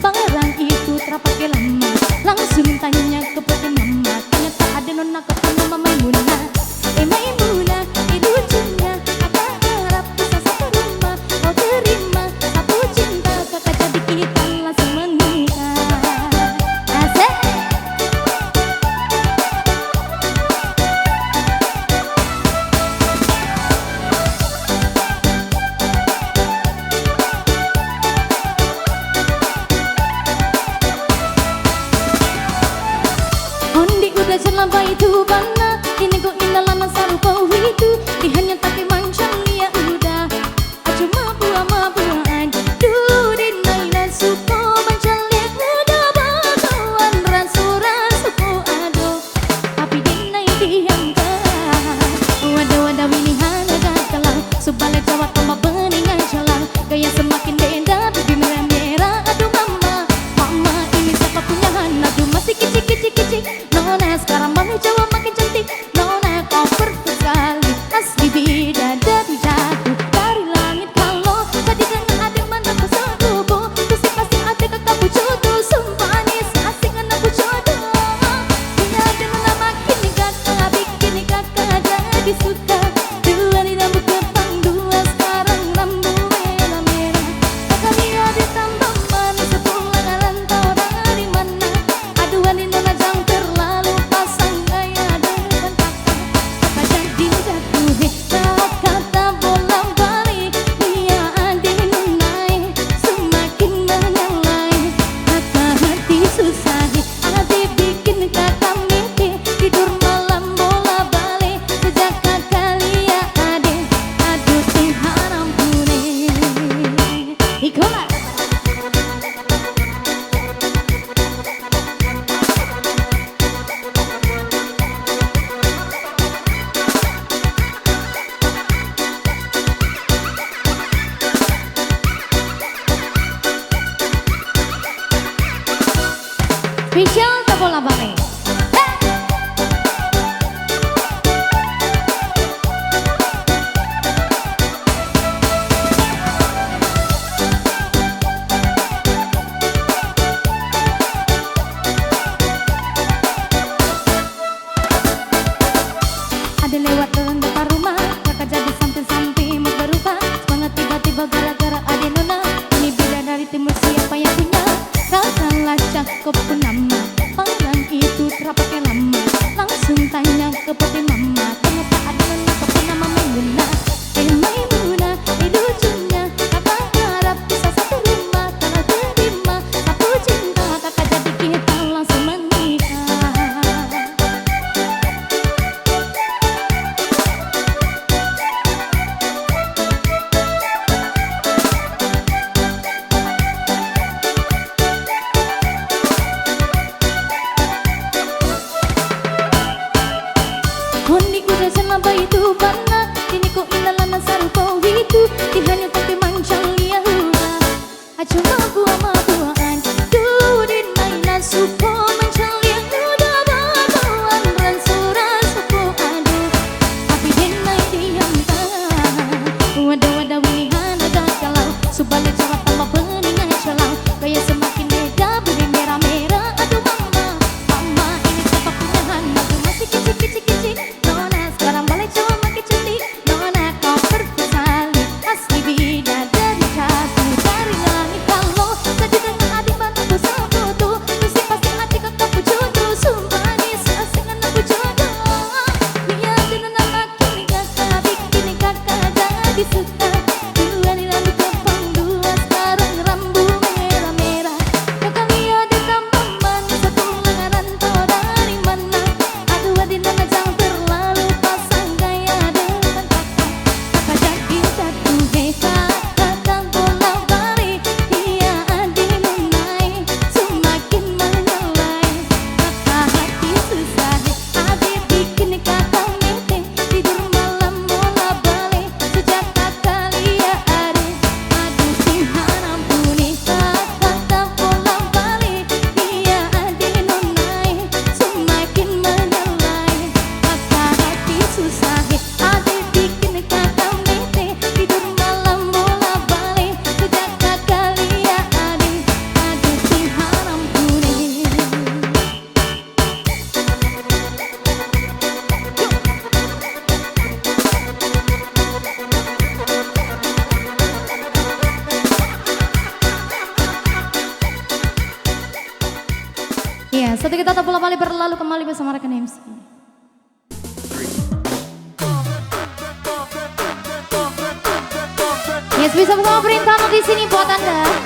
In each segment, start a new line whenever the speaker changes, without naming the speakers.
Barang itu terpakai lama, langsung tanya ke peti mama. Ternyata ada nona kepala mama Maimunah. Maimunah, lucunya kakak harap bisa satu rumah. Kau terima satu cinta, kakak jadi kita langsung menikah. Asik. Ondi udah selama itu bana, ini kok indalana sarupa itu. Hanya tapi mancang ya udah, cuma buah-buahan. Dudin naila suko mancang liat udah batuan rasu-rasu ko ado. Tapi dinai diangkat, wadah-wadah ini hana gakalang. Subalik Jawa tambah beningan jalan, gaya semakin beda bibi merah-merah. Aduh mama, mama ini siapa punya hana? Aduh masih kicik-kicik-kicik. Nona sekarang malu Jawa makin cantik. Nona kau perfect sekali, asli bidadari jatuh dari langit. Kalau tadi dengan adik mana kau setubuh, terus pasti ada kakak jodoh. Sumpah nih asing anakku jodoh. Punya ada nona makin kakak, bikin kakak jadi suka. Dua di rambut kepang, dua sekarang rambut merah-merah. Kakak lihat ditambah manis, sepulang rantau dari mana. Aduan di nona jang terlalu pasang gaya dengan kakak. Kakak jadi jatuh, kakak tak bolak-balik. Dia adik nonai semakin menyalai. Kakak hati susah, adik bikin kakak mimpi. Tidur malam bola-balik sejak kakak lihat adik. Aduh sing haram pune Ikola. Spesial tak bola balik. Ada lewat dalam depan rumah, kakak jadi sampai-sampai mau berubah. Semangat tiba-tiba gara-gara ada nona. Ini bila dari timur siapa yang punya? Kakaklah cakep pun nama, barang itu terpakai lama. Langsung tanya ke peti mama, ternyata ada nona kepala nama Maimunah. Maimunah, lucunya kakak harap bisa satu rumah. Kalau terima satu cinta, kakak jadi kita langsung menikah. Ondi udah selama itu bana, ini kok indalana sarupa itu. Hanya tapi mancang ya udah, cuma buah-buahan. Dudin naila suko mancang liat udah batuan rasu-rasu ko ado. Tapi dinai diamkan, wadah-wadah ini hana gakalang. Subalik Jawa tambah beningan jalan, gaya semakin beda bibi merah-merah. Aduh mama, mama ini siapa punya hana? Aduh masih kicik-kicik-kicik. Nona sekarang balik Jawa makin cantik. Setelah kita tak bola balik berlalu kembali bersama rekan MC. Yes, bisa bersama perintah di sini buat Anda.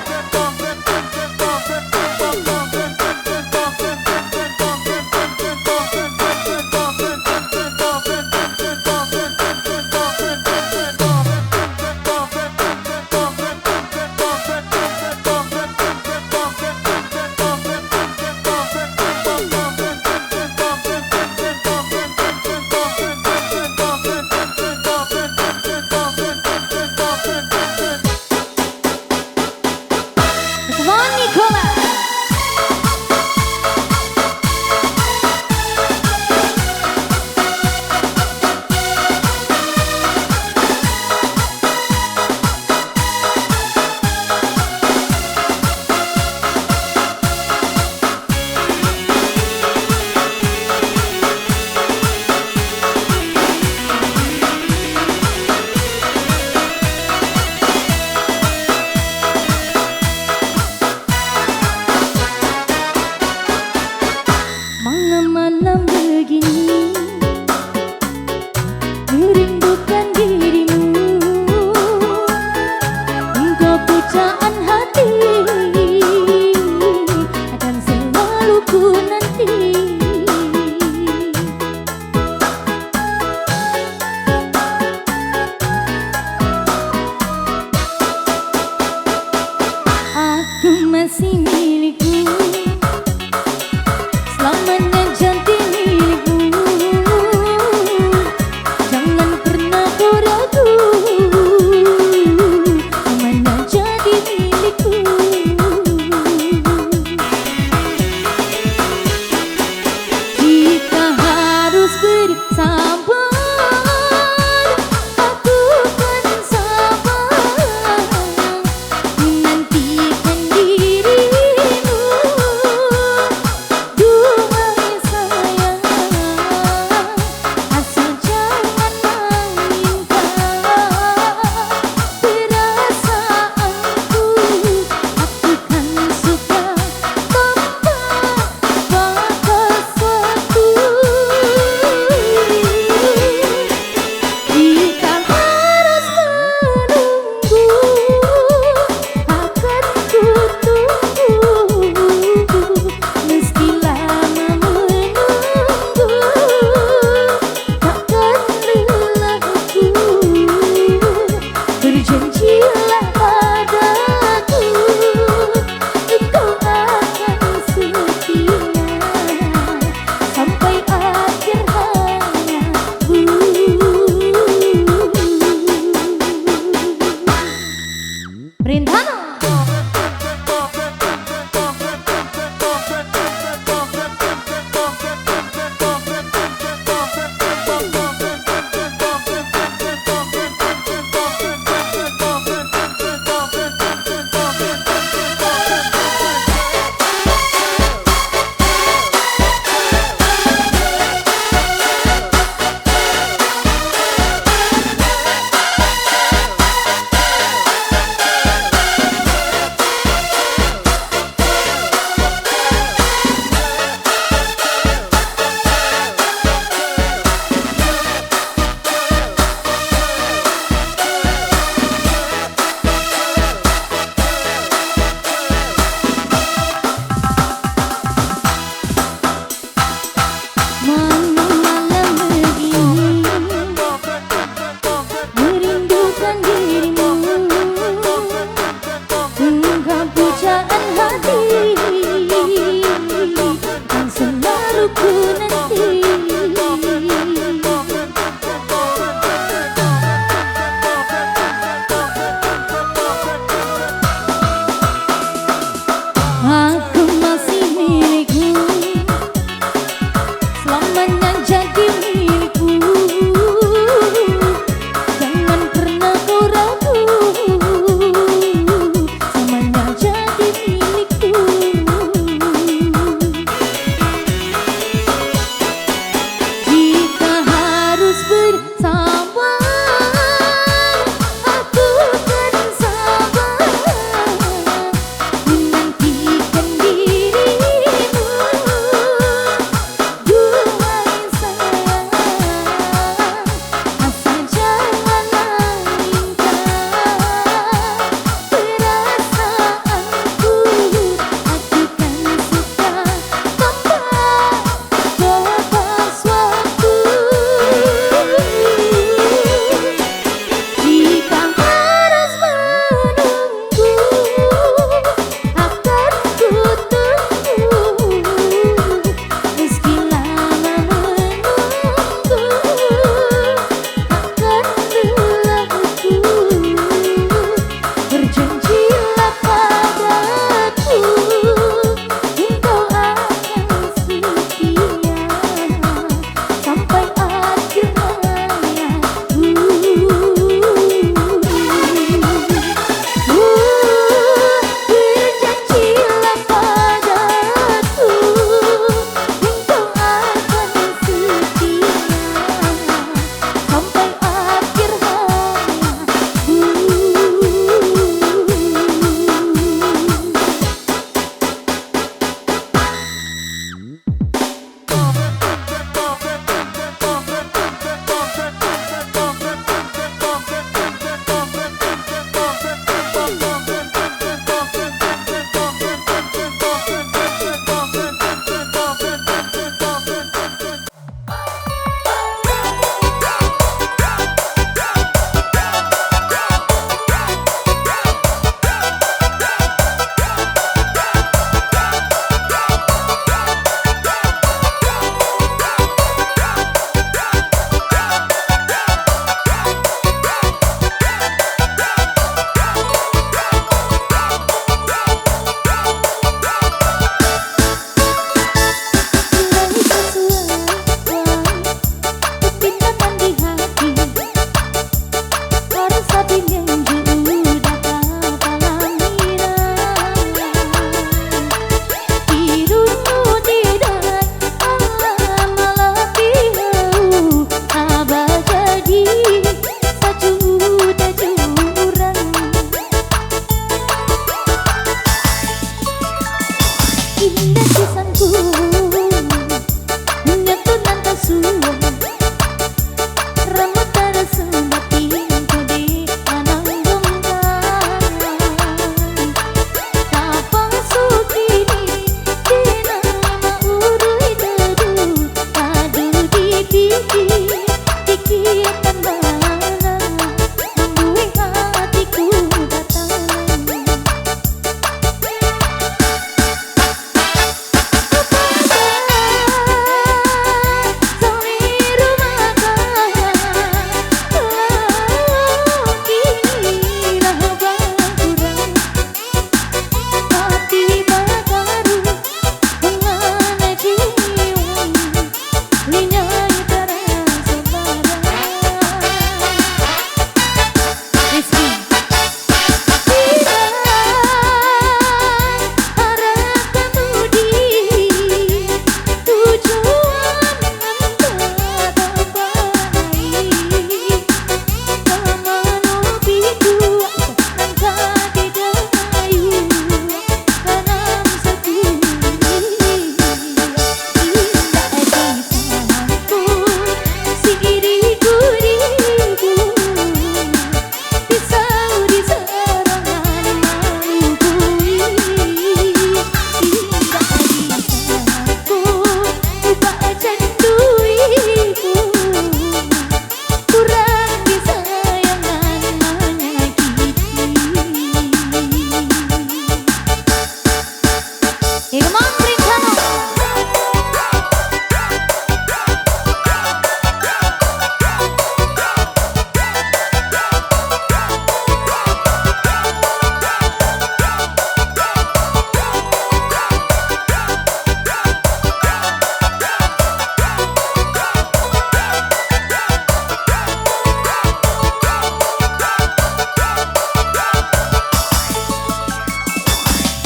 Indah kisanku menyatu nanta suwon Rambut tada sembatin kodi anang genggaman Kapang sukini dinama urui dedu Aduh di Diki akan bana membuih hatiku batanan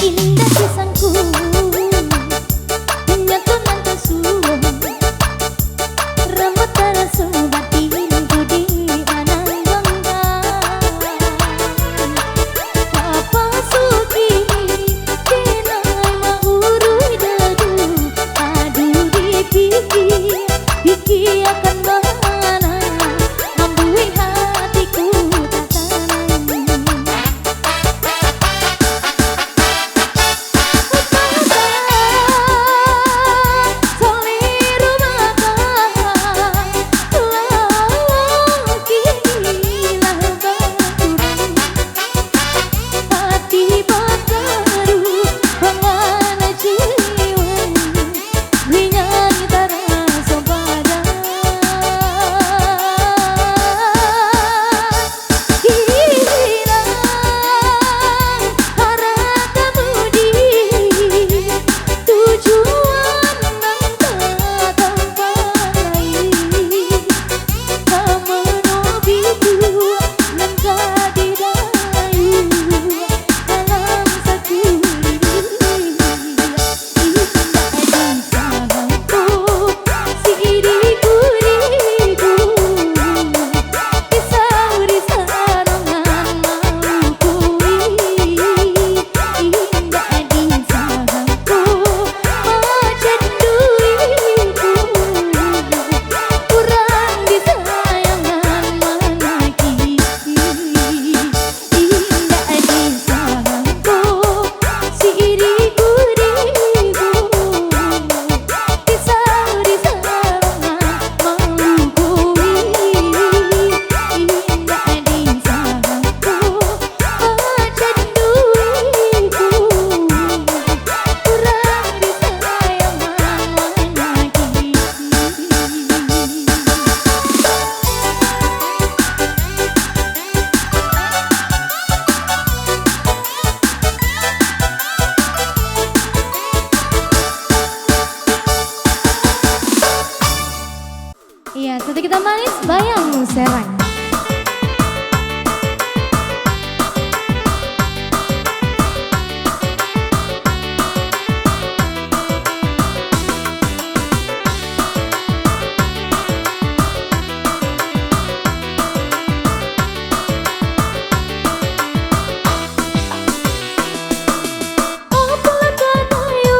Indah kisanku menyatu nanta suwon Rambut tada sembatin kodi anang genggaman Kapang sukini dinama urui dedu Aduh di Diki akan bana membuih hatiku tatanan Iya, satu kita manis bayang serang. Oh, pula katayo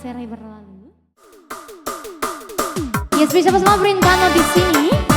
serai berlalu. Ya spesial sama Brintano di sini.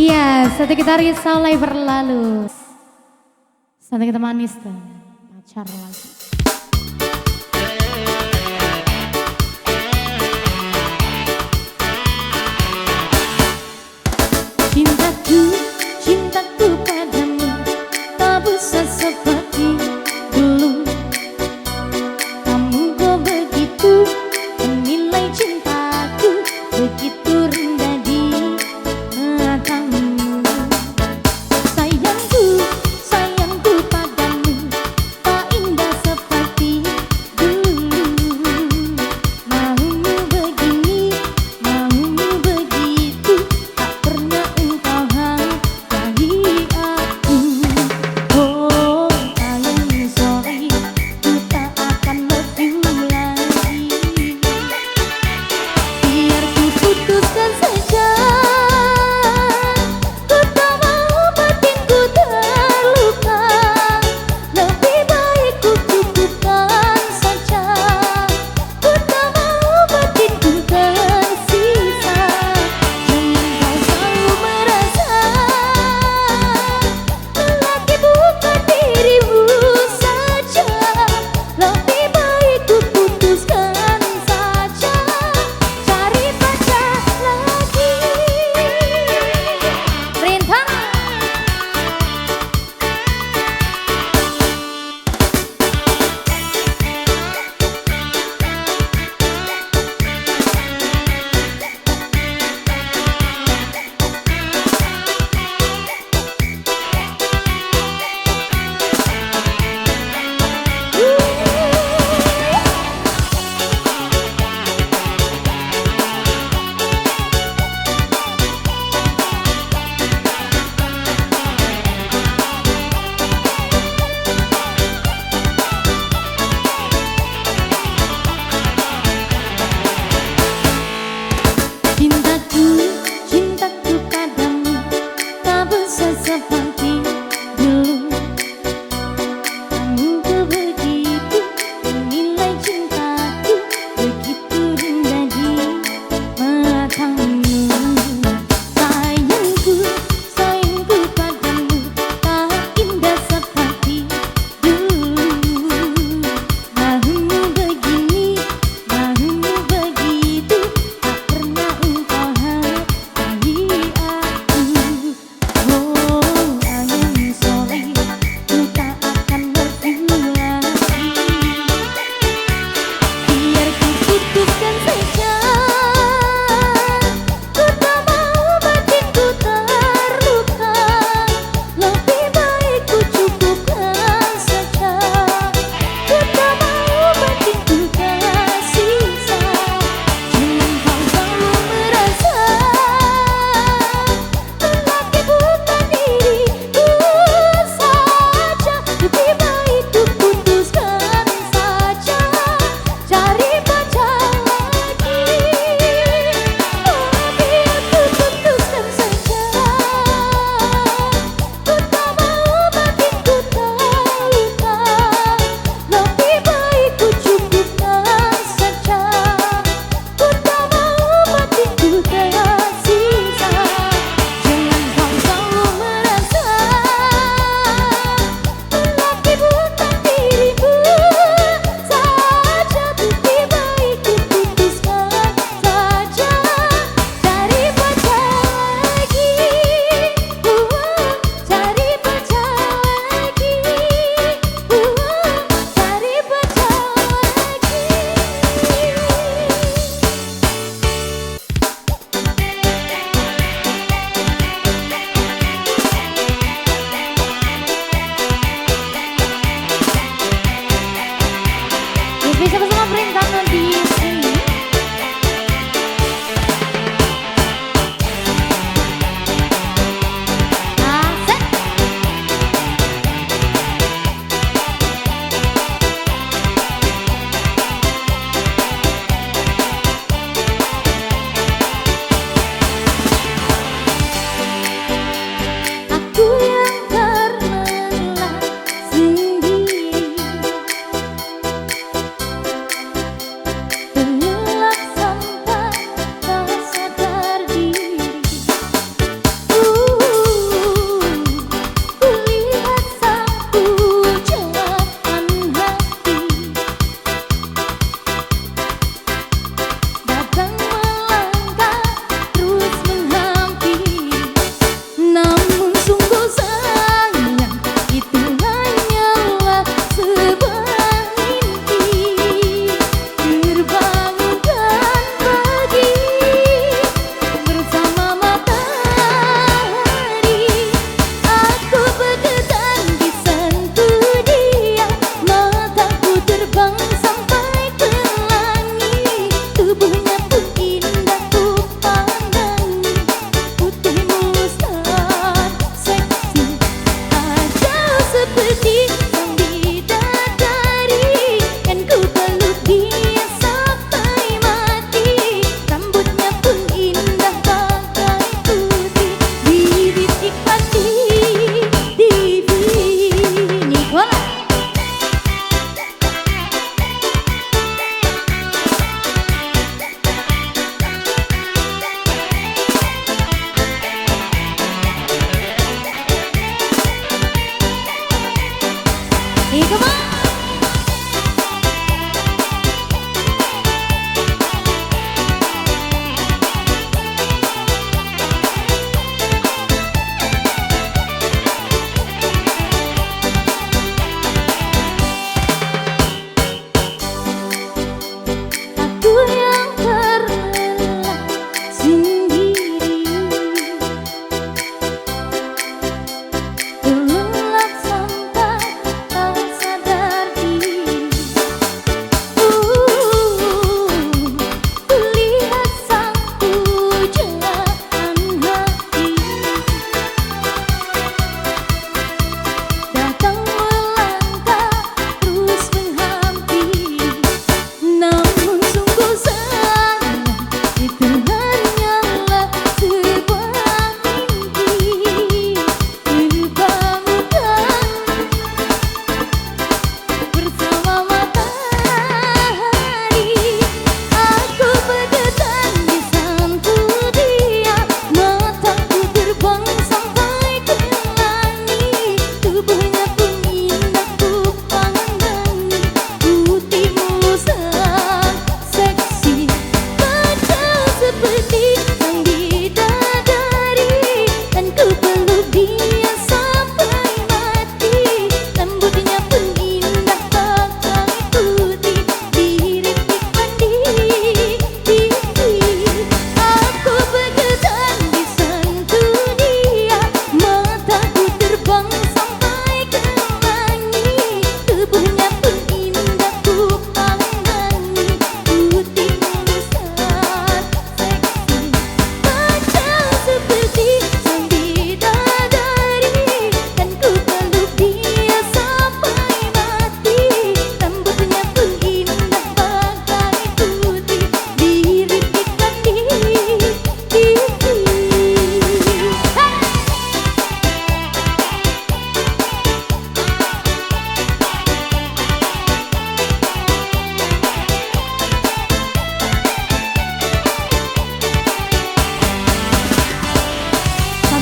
Iya, satu kita risau mulai berlalu. Satu kita manis tuh, pacar lagi. Cintaku, cintaku padamu tak bisa seperti dulu. Kamu kok begitu menilai cintaku, begitu rendah di matamu. Sayangku, sayangku padamu tak indah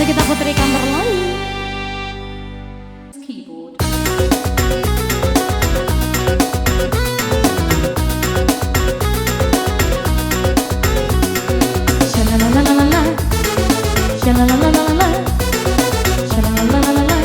Mari kita putarkan berlalu.
Keyboard.
Shalalalalala, shalalalalala, shalalalalala.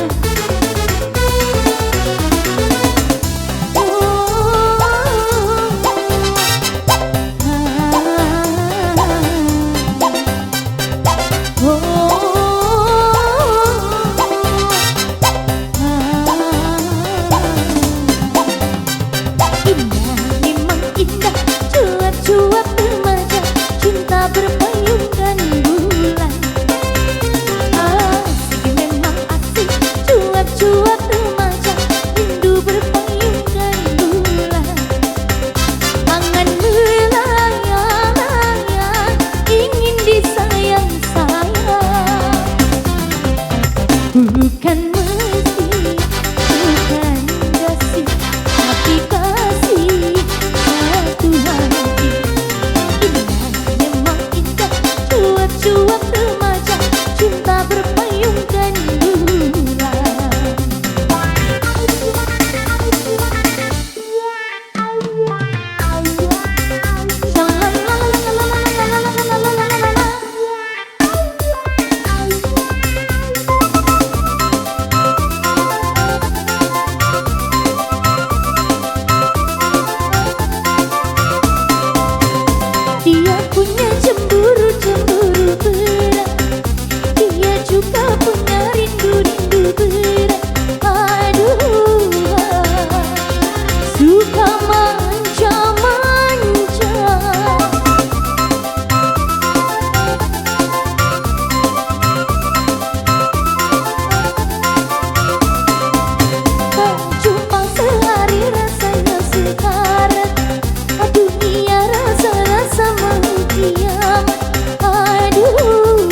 Bukan mesti, bukan kasih, tapi kasih satu hati. Indah memang indah, cuap-cuap remaja, cinta berpayungkan bulan. Dia punya cemburu-cemburu berat, dia juga punya rindu-rindu berat. Aduh, suka manja-manja. Tak cuma sehari rasanya sekarat, dunia rasa-rasa mau kiamat. Aduh,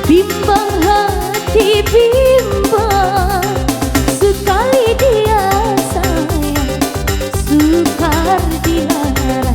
bimbang hati bimbang, sekali dia sayang, sukar dilarang.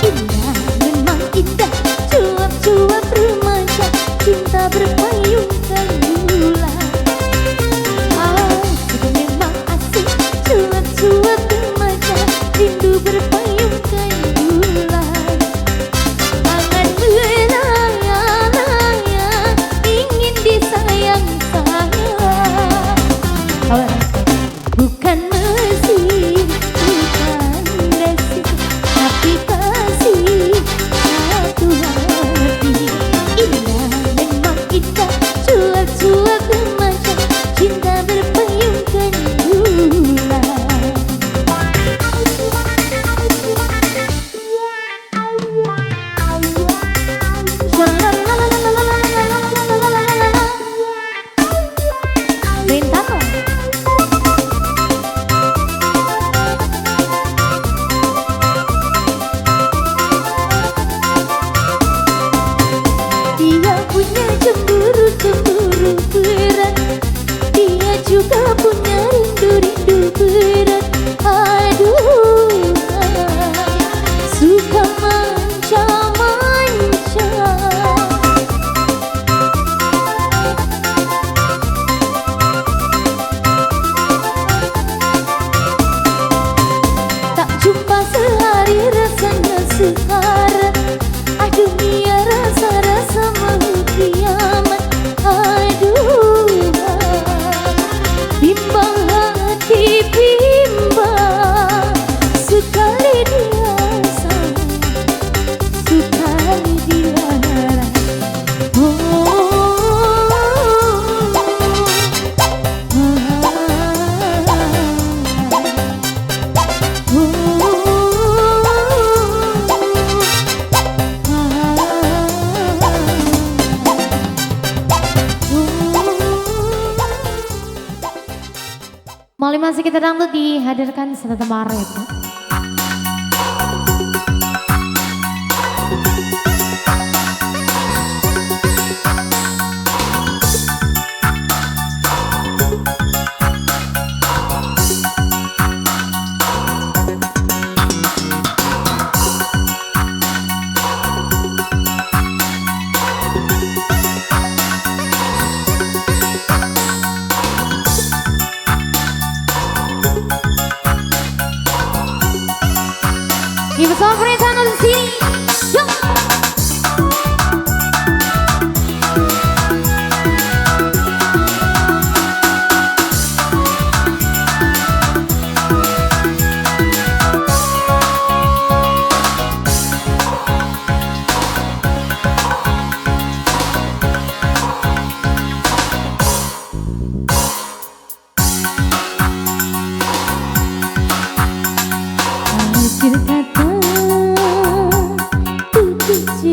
Indah memang indah, cuap-cuap remaja, cinta berpayungkan bulan. Asik memang asik, cuap-cuap remaja, rindu berpayungkan bulan. Angan melayang-layang, ingin disayang-sayang. Bukan mesti, bukan kasih, tapi kasih satu hati. Indah memang indah, cuap-cuap remaja, cinta berpayungkan bulan. Bentano. Dia punya cemburu-cemburu berat, dia juga punya rindu-rindu berat. Aduh, suka manja-manja. Tak jumpa sehari rasanya sekarat, dunia rasa-rasa mau kiamat. Aduh, bimbang hati bimbang, sekali dia sayang, sekali dilarang. Mali masih kita dangdut dihadirkan serta Maret.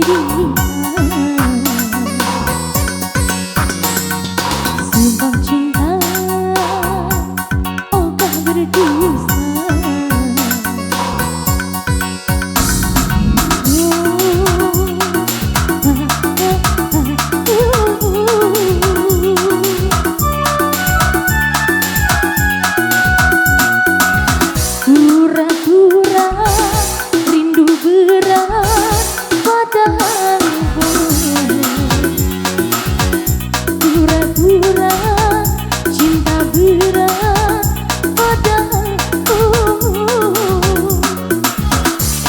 cerita. Sumpah cinta, oh kau berdosa. Pura-pura rindu berat padahal pura-pura cinta berat padahal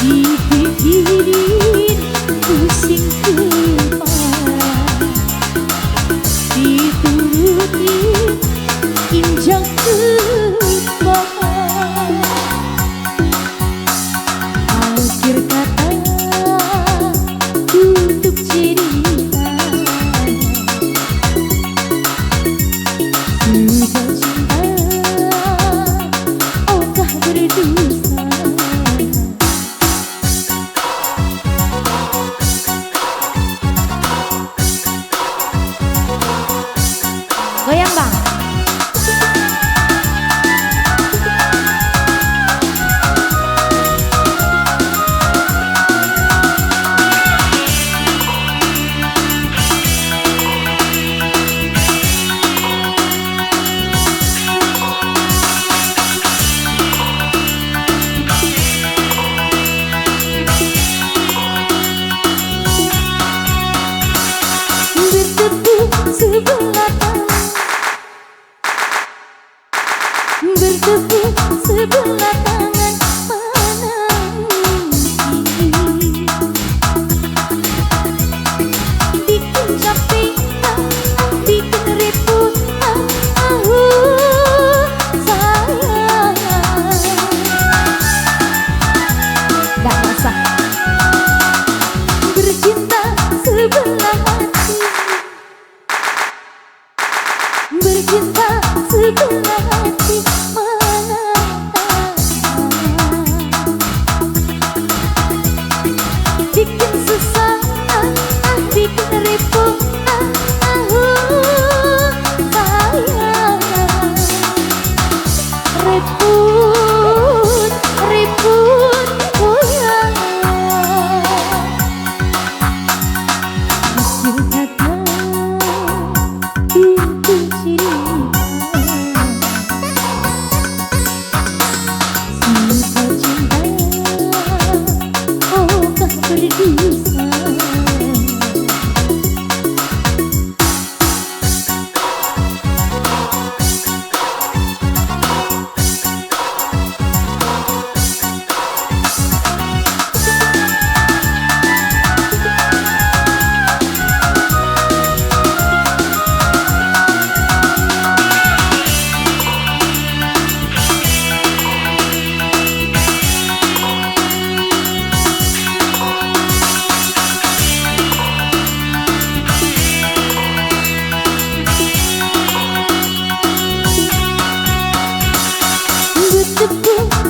dipikirin pusing kepala, diturutin injak kepala. Akhir kata tutup cerita. Sumpah cinta, oh kau berdosa. Goyang bang. Bertepuk sebelah tangan mana ini, bikin capek, bikin repot, sayang. Gak usah bercinta sebelah hati, bercinta sebelah hati mana bikin susah, bikin repot, sayang. Repot, repot, goyang. Akhir kata tutup cerita. Sumpah cinta, oh kau berdosa.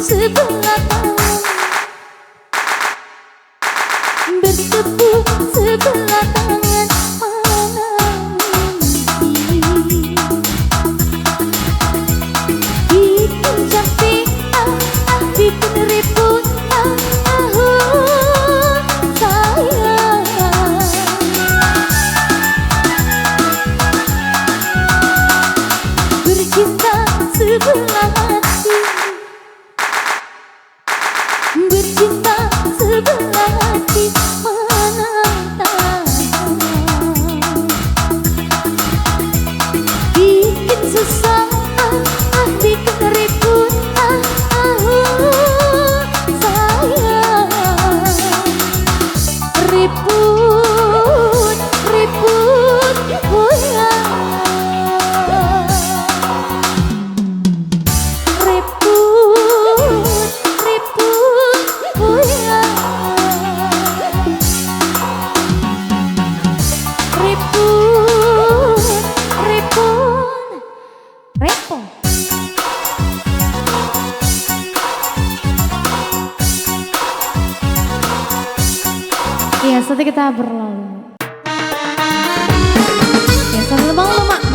Sebelah tangan, bertepuk sebelah tangan mana ini, bikin capek, bikin repot, sayang. Bercinta sebelah hati, bercinta sebelah hati mana tak kita berlalu. Ya, selamat malam, Mak.